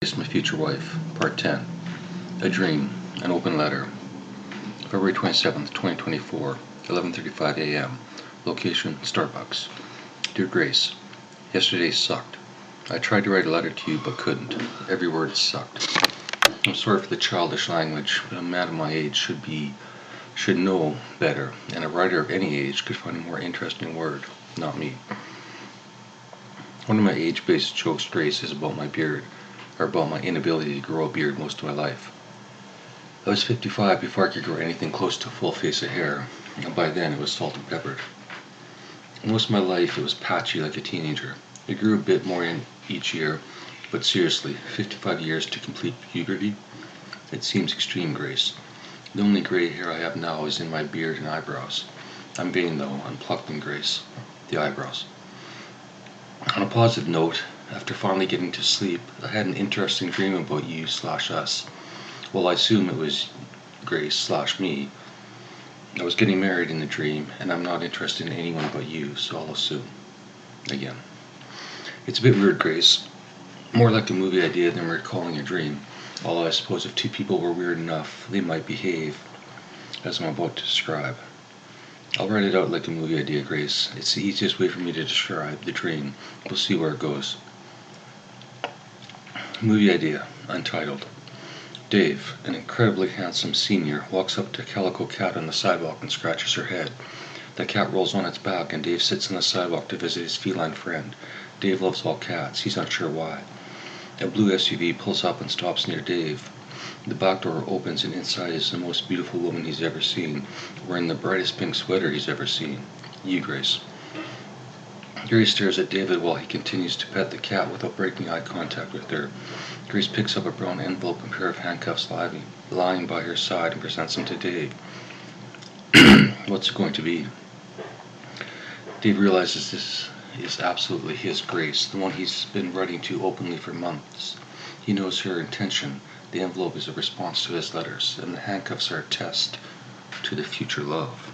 Grace, my future wife, Part 10. A Dream, an Open Letter. February 27th, 2024, 11:35 a.m. Location, Starbucks. Dear Grace, yesterday sucked. I tried to write a letter to you but couldn't. Every word sucked. I'm sorry for the childish language, but a man of my age should know better, and a writer of any age could find a more interesting word, not me. One of my age-based jokes, Grace, is about my beard, or about my inability to grow a beard most of my life. I was 55 before I could grow anything close to a full face of hair, and by then it was salt and peppered. Most of my life it was patchy like a teenager. It grew a bit more in each year, but seriously, 55 years to complete puberty? It seems extreme, Grace. The only gray hair I have now is in my beard and eyebrows. I'm vain though, unplucked in Grace. The eyebrows. On a positive note, after finally getting to sleep, I had an interesting dream about you/us. Well, I assume it was Grace/me. I was getting married in the dream, and I'm not interested in anyone but you, so I'll assume. Again. It's a bit weird, Grace. More like a movie idea than recalling a dream, although I suppose if two people were weird enough, they might behave as I'm about to describe. I'll write it out like a movie idea, Grace. It's the easiest way for me to describe the dream. We'll see where it goes. Movie idea, untitled. Dave, an incredibly handsome senior, walks up to a calico cat on the sidewalk and scratches her head. The cat rolls on its back and Dave sits on the sidewalk to visit his feline friend. Dave loves all cats. He's not sure why. A blue SUV pulls up and stops near Dave. The back door opens and inside is the most beautiful woman he's ever seen, wearing the brightest pink sweater he's ever seen. You, Grace. Grace stares at David while he continues to pet the cat without breaking eye contact with her. Grace picks up a brown envelope and a pair of handcuffs lying by her side and presents them to Dave. What's it going to be? Dave realizes this is absolutely his Grace, the one he's been writing to openly for months. He knows her intention. The envelope is a response to his letters, and the handcuffs are a test to the future love.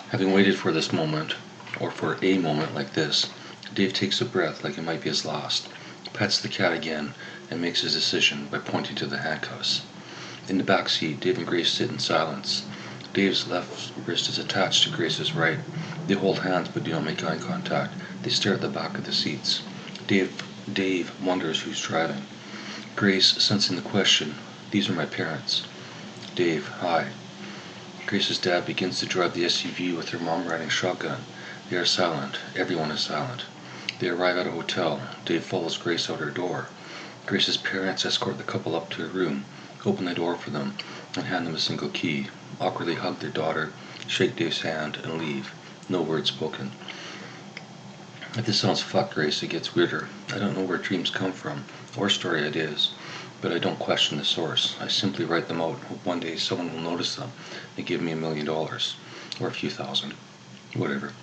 Having waited for this moment, or for a moment like this, Dave takes a breath like it might be his last, pets the cat again, and makes his decision by pointing to the handcuffs. In the back seat, Dave and Grace sit in silence. Dave's left wrist is attached to Grace's right. They hold hands but do not make eye contact. They stare at the back of the seats. Dave wonders who's driving. Grace, sensing the question, these are my parents. Dave, hi. Grace's dad begins to drive the SUV with her mom riding shotgun. They are silent. Everyone is silent. They arrive at a hotel. Dave follows Grace out her door. Grace's parents escort the couple up to a room, open the door for them, and hand them a single key, awkwardly hug their daughter, shake Dave's hand, and leave. No word spoken. If this sounds fucked, Grace, it gets weirder. I don't know where dreams come from, or story ideas, but I don't question the source. I simply write them out, hope one day someone will notice them and give me $1 million, or a few thousand, whatever.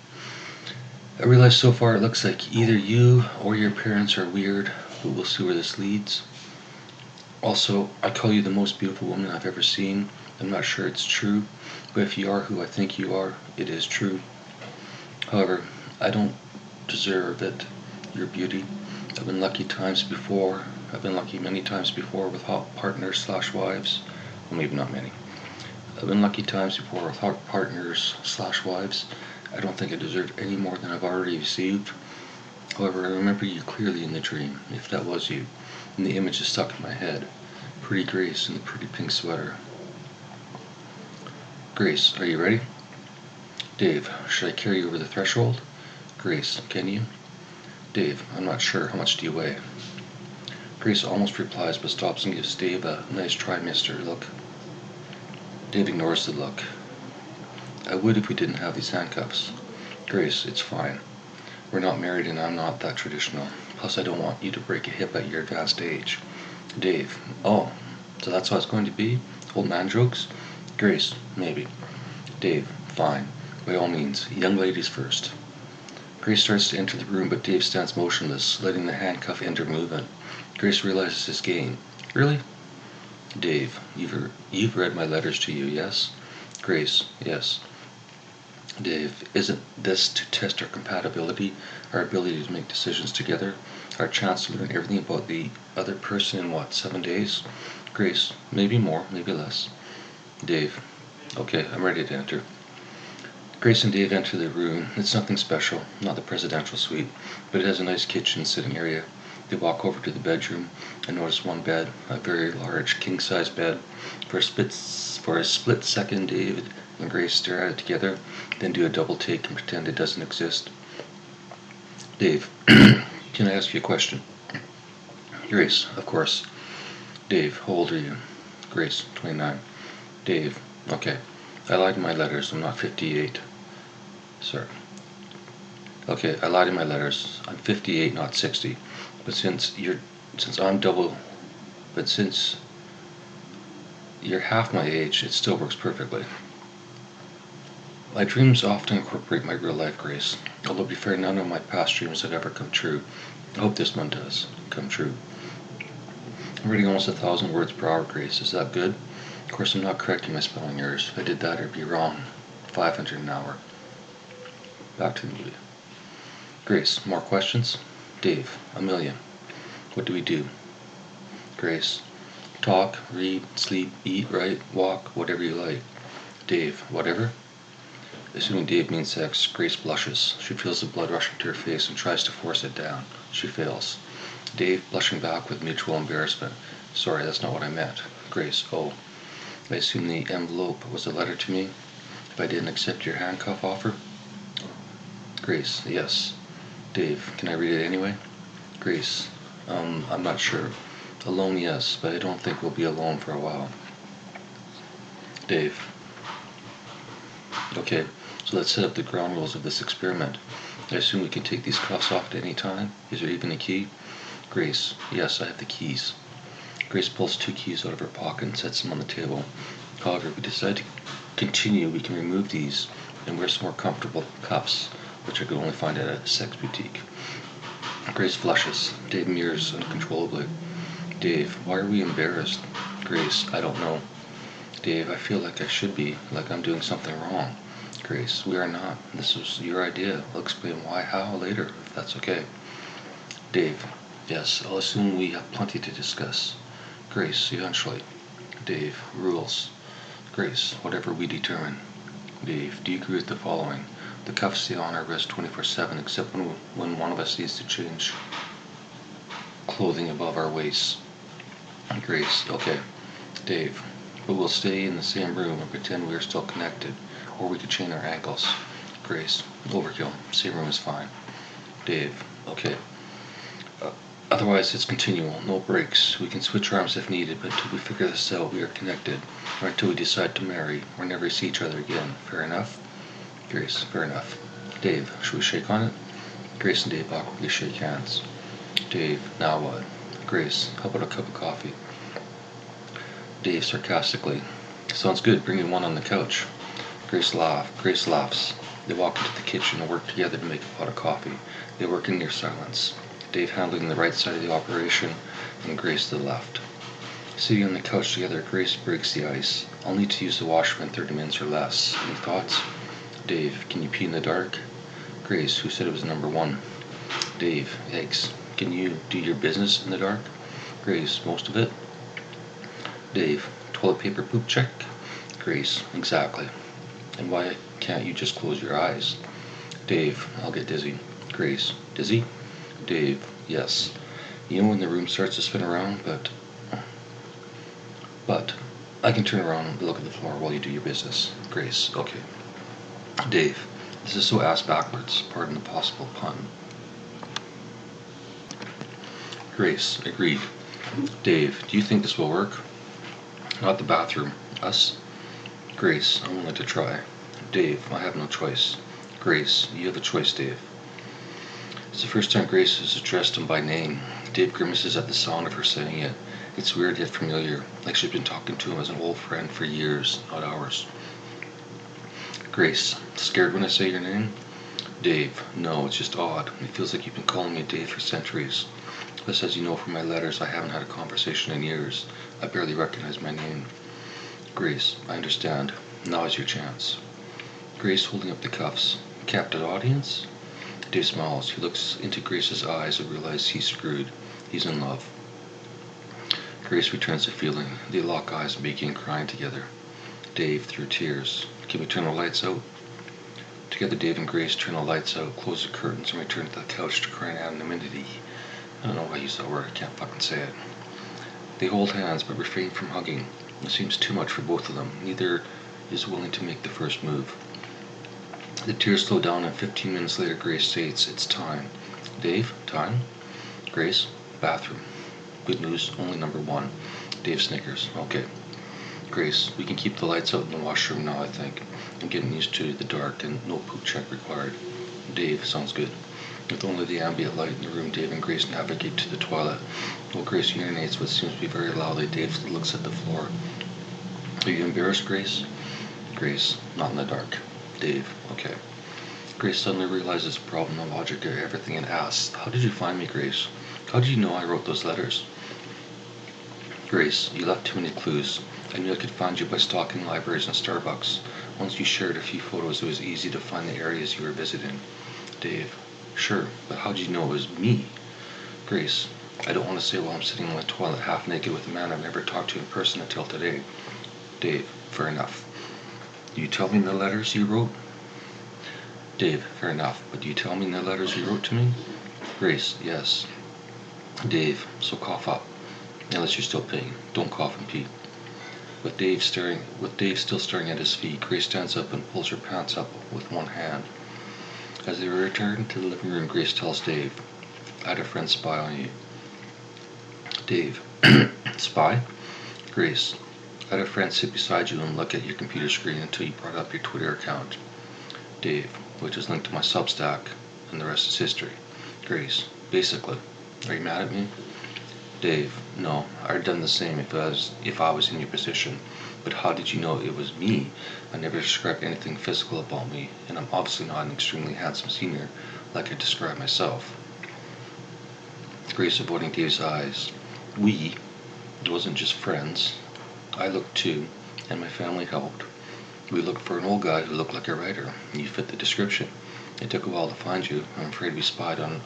I realize so far it looks like either you or your parents are weird, but we'll see where this leads. Also, I call you the most beautiful woman I've ever seen. I'm not sure it's true, but if you are who I think you are, it is true. However, I don't deserve it, your beauty. I've been lucky times before. I've been lucky many times before with hot partners/wives. Well, maybe not many. I've been lucky times before with hot partners/wives. I don't think I deserve any more than I've already received. However, I remember you clearly in the dream, if that was you, and the image is stuck in my head. Pretty Grace in the pretty pink sweater. Grace, are you ready? Dave, should I carry you over the threshold? Grace, can you? Dave, I'm not sure. How much do you weigh? Grace almost replies but stops and gives Dave a nice try mister look. Dave ignores the look. I would if we didn't have these handcuffs. Grace, it's fine. We're not married and I'm not that traditional. Plus I don't want you to break a hip at your advanced age. Dave, oh, so that's how it's going to be? Old man jokes? Grace, maybe. Dave, fine. By all means, young ladies first. Grace starts to enter the room, but Dave stands motionless, letting the handcuff enter movement. Grace realizes his game. Really? Dave, you've read my letters to you, yes? Grace, yes. Dave, isn't this to test our compatibility, our ability to make decisions together, our chance to learn everything about the other person in what, 7 days? Grace, maybe more, maybe less. Dave, okay, I'm ready to enter. Grace and Dave enter the room. It's nothing special, not the presidential suite, but it has a nice kitchen sitting area. They walk over to the bedroom and notice one bed, a very large king-size bed. For a split second, Dave and Grace stare at it together, then do a double take and pretend it doesn't exist. Dave, can I ask you a question? Grace, of course. Dave, how old are you? Grace, 29. Dave, okay. I lied in my letters. I'm not 58. Sorry. Okay, I lied in my letters. I'm 58, not 60. But since you're half my age, it still works perfectly. My dreams often incorporate my real life, Grace. Although to be fair, none of my past dreams have ever come true. I hope this one does come true. I'm reading almost 1,000 words per hour, Grace. Is that good? Of course, I'm not correcting my spelling errors. If I did that, it'd be wrong. 500 an hour. Back to the movie. Grace, more questions? Dave, 1,000,000. What do we do? Grace, talk, read, sleep, eat, write, walk, whatever you like. Dave, whatever? Assuming Dave means sex, Grace blushes. She feels the blood rushing to her face and tries to force it down. She fails. Dave, blushing back with mutual embarrassment. Sorry, that's not what I meant. Grace, oh. I assume the envelope was a letter to me if I didn't accept your handcuff offer? Grace, yes. Dave, can I read it anyway? Grace, I'm not sure. Alone, yes, but I don't think we'll be alone for a while. Dave. Okay, so let's set up the ground rules of this experiment. I assume we can take these cuffs off at any time. Is there even a key? Grace, yes, I have the keys. Grace pulls 2 keys out of her pocket and sets them on the table. However, if we decide to continue, we can remove these and wear some more comfortable cuffs, which I could only find at a sex boutique. Grace flushes. Dave mirrors uncontrollably. Dave, why are we embarrassed? Grace, I don't know. Dave, I feel like I should be, like I'm doing something wrong. Grace, we are not. This was your idea. I'll explain why, how later, if that's okay. Dave, yes, I'll assume we have plenty to discuss. Grace, eventually. Dave, rules. Grace, whatever we determine. Dave, do you agree with the following? The cuffs stay on our wrist 24/7 except when one of us needs to change clothing above our waists. Grace, okay. Dave, but we'll stay in the same room and pretend we are still connected, or we could chain our ankles. Grace, overkill. Same room is fine. Dave, okay. Otherwise, it's continual, no breaks. We can switch arms if needed, but until we figure this out, we are connected, or until we decide to marry, or never see each other again. Fair enough? Grace, fair enough. Dave, should we shake on it? Grace and Dave awkwardly shake hands. Dave, now what? Grace, how about a cup of coffee? Dave sarcastically, sounds good, bring me one on the couch. Grace laughs. They walk into the kitchen and work together to make a pot of coffee. They work in near silence. Dave handling the right side of the operation, and Grace to the left. Sitting on the couch together, Grace breaks the ice. I'll need to use the washroom in 30 minutes or less. Any thoughts? Dave, can you pee in the dark? Grace, who said it was number 1? Dave, yikes. Can you do your business in the dark? Grace, most of it. Dave, toilet paper poop check? Grace, exactly. And why can't you just close your eyes? Dave, I'll get dizzy. Grace, dizzy? Dave, yes. You know when the room starts to spin around, but I can turn around and look at the floor while you do your business. Grace, okay. Dave, this is so ass backwards, pardon the possible pun. Grace, agreed. Dave, do you think this will work? Not the bathroom. Us? Grace, I'm willing to try. Dave, I have no choice. Grace, you have a choice, Dave. It's the first time Grace has addressed him by name. Dave grimaces at the sound of her saying it. It's weird yet familiar, like she's been talking to him as an old friend for years, not hours. Grace, scared when I say your name? Dave, no, it's just odd. It feels like you've been calling me Dave for centuries. Plus, as you know from my letters, I haven't had a conversation in years. I barely recognize my name. Grace, I understand. Now is your chance. Grace holding up the cuffs. Captive audience? Dave smiles. He looks into Grace's eyes and realizes he's screwed. He's in love. Grace returns the feeling. They lock eyes and begin crying together. Dave, through tears. Can we turn the lights out? Together, Dave and Grace turn the lights out, close the curtains, and return to the couch to cry in anonymity. I don't know why I use that word. I can't fucking say it. They hold hands but refrain from hugging. It seems too much for both of them. Neither is willing to make the first move. The tears slow down, and 15 minutes later Grace states, "It's time." Dave, time? Grace, bathroom. Good news, only number one. Dave snickers. Okay. Grace, we can keep the lights out in the washroom now, I think. I'm getting used to the dark and no poop check required. Dave, sounds good. With only the ambient light in the room, Dave and Grace navigate to the toilet. While Grace urinates what seems to be very loudly, Dave looks at the floor. Are you embarrassed, Grace? Grace, not in the dark. Dave, okay. Grace suddenly realizes the problem, the logic of everything, and asks, "How did you find me, Grace? How did you know I wrote those letters?" Grace, you left too many clues. I knew I could find you by stalking libraries and Starbucks. Once you shared a few photos, it was easy to find the areas you were visiting. Dave, sure, but how did you know it was me? Grace, I don't want to say while I'm sitting in the toilet half naked with a man I've never talked to in person until today. Dave, fair enough. Do you tell me in the letters you wrote? Dave, fair enough, but do you tell me in the letters you wrote to me? Grace, yes. Dave, so cough up. Unless you're still peeing. Don't cough and pee. With Dave still staring at his feet, Grace stands up and pulls her pants up with one hand. As they return to the living room, Grace tells Dave, "I had a friend spy on you." Dave, spy? Grace, I had a friend sit beside you and look at your computer screen until you brought up your Twitter account. Dave, which is linked to my Substack, and the rest is history. Grace, basically. Are you mad at me? Dave, no, I'd done the same if I was in your position. But how did you know it was me? I never described anything physical about me, and I'm obviously not an extremely handsome senior like I described myself. Grace avoiding Dave's eyes. It wasn't just friends. I looked too, and my family helped. We looked for an old guy who looked like a writer, and you fit the description. It took a while to find you. I'm afraid we spied on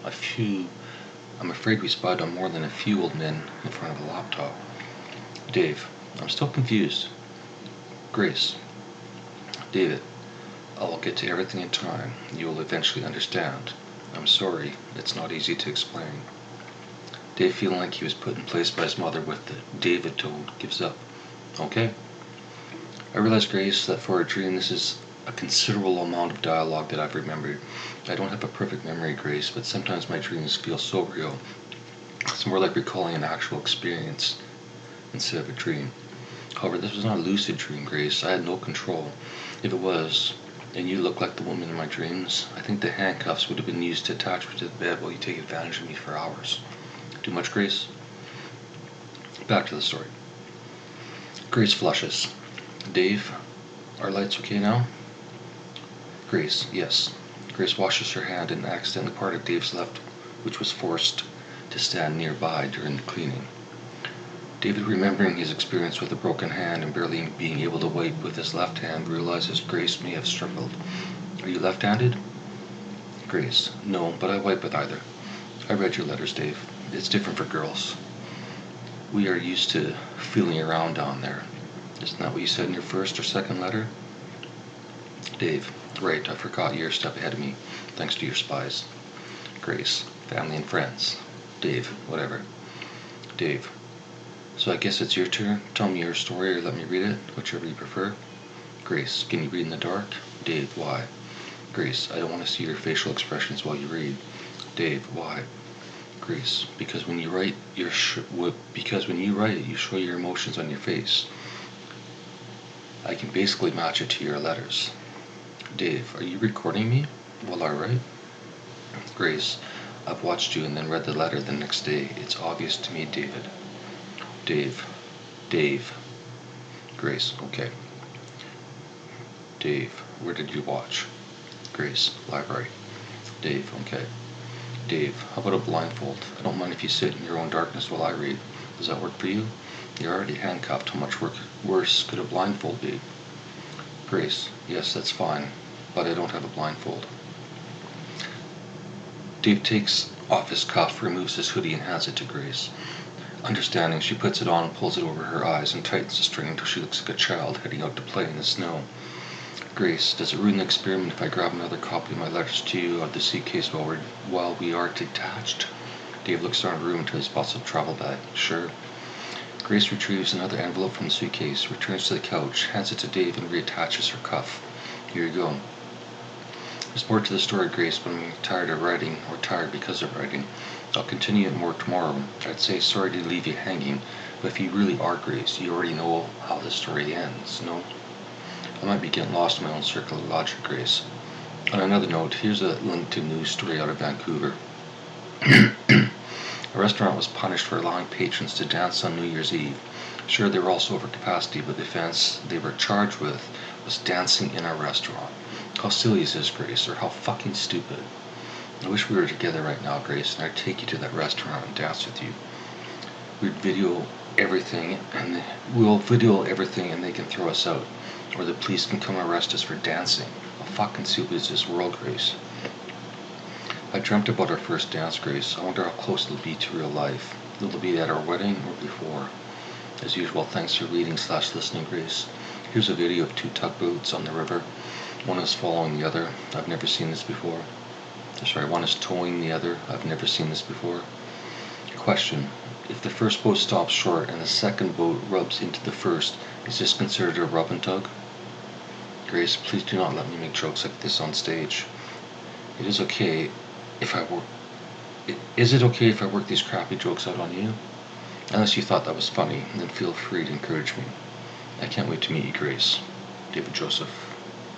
more than a few old men in front of a laptop. Dave, I'm still confused. Grace, David, I'll get to everything in time. You will eventually understand. I'm sorry, it's not easy to explain. Dave, feeling like he was put in place by his mother with the David told, gives up. Okay. I realize, Grace, that for a dream this is a considerable amount of dialogue that I've remembered. I don't have a perfect memory, Grace, but sometimes my dreams feel so real. It's more like recalling an actual experience instead of a dream. However, this was not a lucid dream, Grace. I had no control. If it was, and you look like the woman in my dreams, I think the handcuffs would have been used to attach me to the bed while you take advantage of me for hours. Too much, Grace? Back to the story. Grace flushes. Dave, are lights okay now? Grace, yes. Grace washes her hand and accidentally parted Dave's left, which was forced to stand nearby during the cleaning. David, remembering his experience with a broken hand and barely being able to wipe with his left hand, realizes Grace may have struggled. Are you left-handed? Grace, no, but I wipe with either. I read your letters, Dave. It's different for girls. We are used to feeling around down there. Isn't that what you said in your first or second letter? Dave, right, I forgot you're a step ahead of me, thanks to your spies. Grace, family and friends. Dave, whatever. Dave, so I guess it's your turn. Tell me your story or let me read it, whichever you prefer. Grace, can you read in the dark? Dave, why? Grace, I don't want to see your facial expressions while you read. Dave, why? Grace, because when you write, you show your emotions on your face. I can basically match it to your letters. Dave, are you recording me while I write? Grace, I've watched you and then read the letter the next day. It's obvious to me, David. Dave. Grace, okay. Dave, where did you watch? Grace, library. Dave, okay. Dave, how about a blindfold? I don't mind if you sit in your own darkness while I read. Does that work for you? You're already handcuffed. How much worse could a blindfold be? Grace, yes, that's fine. but I don't have a blindfold. Dave takes off his cuff, removes his hoodie, and hands it to Grace. Understanding, she puts it on and pulls it over her eyes and tightens the string until she looks like a child heading out to play in the snow. Grace, does it ruin the experiment if I grab another copy of my letters to you out of the suitcase while we are detached? Dave looks around the room to his spots of travel bag. Sure. Grace retrieves another envelope from the suitcase, returns to the couch, hands it to Dave, and reattaches her cuff. Here you go. There's more to the story, Grace, but I'm tired of writing, or tired because of writing. I'll continue it more tomorrow. I'd say sorry to leave you hanging, but if you really are Grace, you already know how the story ends, no? I might be getting lost in my own circle of logic, Grace. On another note, here's a link to a news story out of Vancouver. A restaurant was punished for allowing patrons to dance on New Year's Eve. Sure, they were also over capacity, but the offense they were charged with was dancing in a restaurant. How silly is this, Grace, or how fucking stupid? I wish we were together right now, Grace, and I'd take you to that restaurant and dance with you. We'll video everything and they can throw us out. Or the police can come arrest us for dancing. How fucking stupid is this world, Grace? I dreamt about our first dance, Grace. I wonder how close it'll be to real life. Will it be at our wedding or before? As usual, thanks for reading/listening, Grace. Here's a video of two tugboats on the river. One is following the other. I've never seen this before. One is towing the other. I've never seen this before. Question. If the first boat stops short and the second boat rubs into the first, is this considered a rub and tug? Grace, please do not let me make jokes like this on stage. Is it okay if I work these crappy jokes out on you? Unless you thought that was funny, then feel free to encourage me. I can't wait to meet you, Grace. David Joseph.